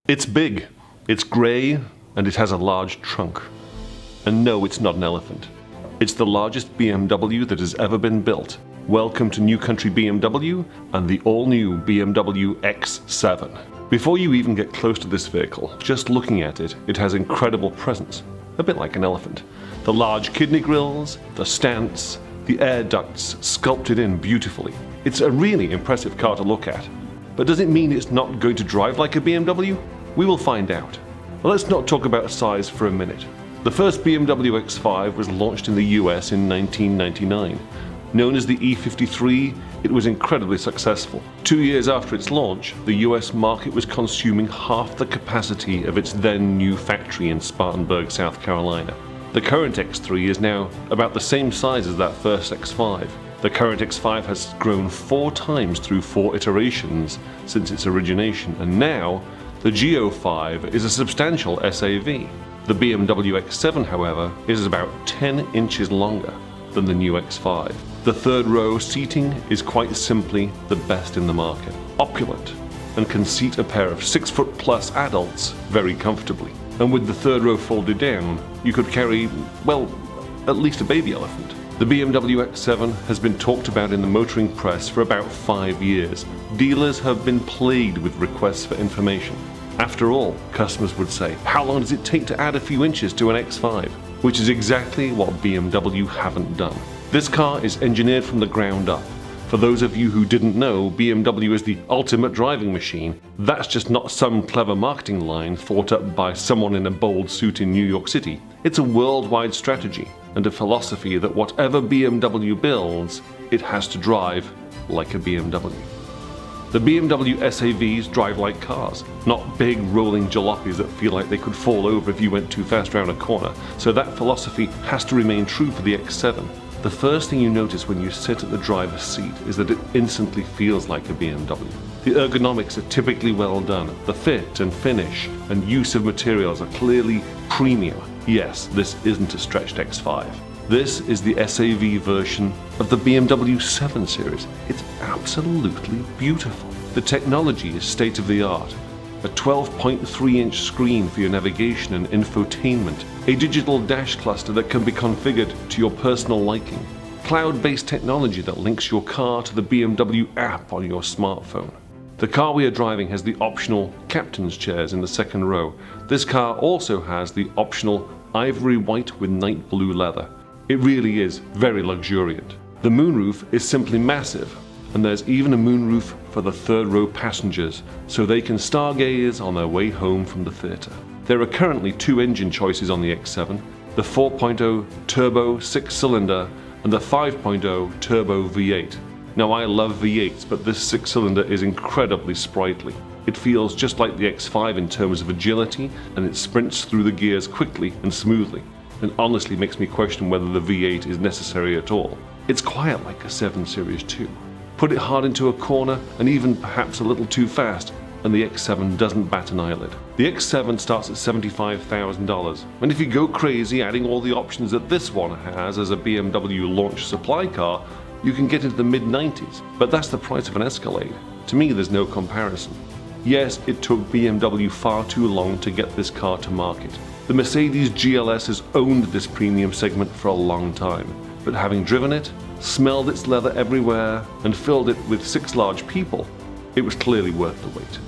It's big, it's grey, and it has a large trunk. And no, it's not an elephant. It's the largest BMW that has ever been built. Welcome to new Country BMW and the all-new BMW X7. Before you even get close to this vehicle, just looking at it, it has incredible presence. A bit like an elephant. The large kidney grills, the stance, the air ducts sculpted in beautifully. It's a really impressive car to look at. But does it mean it's not going to drive like a BMW? We will find out. Well, let's not talk about size for a minute. The first BMW X5 was launched in the US in 1999. Known as the E53, it was incredibly successful. 2 years after its launch, the US market was consuming half the capacity of its then new factory in Spartanburg, South Carolina. The current X3 is now about the same size as that first X5. The current X5 has grown 4 times through 4 iterations since its origination, and now the Go5 is a substantial SAV. The BMW X7, however, is about 10 inches longer than the new X5. The third row seating is quite simply the best in the market. Opulent, and can seat a pair of 6-foot-plus adults very comfortably. And with the third row folded down, you could carry, well, at least a baby elephant. The BMW X7 has been talked about in the motoring press for about 5 years. Dealers have been plagued with requests for information. After all, customers would say, how long does it take to add a few inches to an X5? Which is exactly what BMW haven't done. This car is engineered from the ground up. For those of you who didn't know, BMW is the ultimate driving machine. That's just not some clever marketing line thought up by someone in a bold suit in New York City. It's a worldwide strategy and a philosophy that whatever BMW builds, it has to drive like a BMW. The BMW SAVs drive like cars, not big rolling jalopies that feel like they could fall over if you went too fast around a corner, so that philosophy has to remain true for the X7. The first thing you notice when you sit at the driver's seat is that it instantly feels like a BMW. The ergonomics are typically well done, the fit and finish and use of materials are clearly premium. Yes, this isn't a stretched X5. This is the SAV version of the BMW 7 Series. It's absolutely beautiful. The technology is state-of-the-art. A 12.3-inch screen for your navigation and infotainment. A digital dash cluster that can be configured to your personal liking. Cloud-based technology that links your car to the BMW app on your smartphone. The car we are driving has the optional captain's chairs in the second row. This car also has the optional ivory white with night blue leather. It really is very luxuriant. The moonroof is simply massive, and there's even a moonroof for the third row passengers, so they can stargaze on their way home from the theatre. There are currently 2 engine choices on the X7, the 4.0 turbo 6-cylinder and the 5.0 turbo V8. Now I love V8s, but this 6-cylinder is incredibly sprightly. It feels just like the X5 in terms of agility, and it sprints through the gears quickly and smoothly. And honestly makes me question whether the V8 is necessary at all. It's quiet like a 7 Series too. Put it hard into a corner and even perhaps a little too fast, and the X7 doesn't bat an eyelid. The X7 starts at $75,000, and if you go crazy adding all the options that this one has as a BMW launch supply car, you can get into the mid-90s. But that's the price of an Escalade. To me, there's no comparison. Yes, it took BMW far too long to get this car to market. The Mercedes GLS has owned this premium segment for a long time, but having driven it, smelled its leather everywhere, and filled it with 6 large people, it was clearly worth the wait.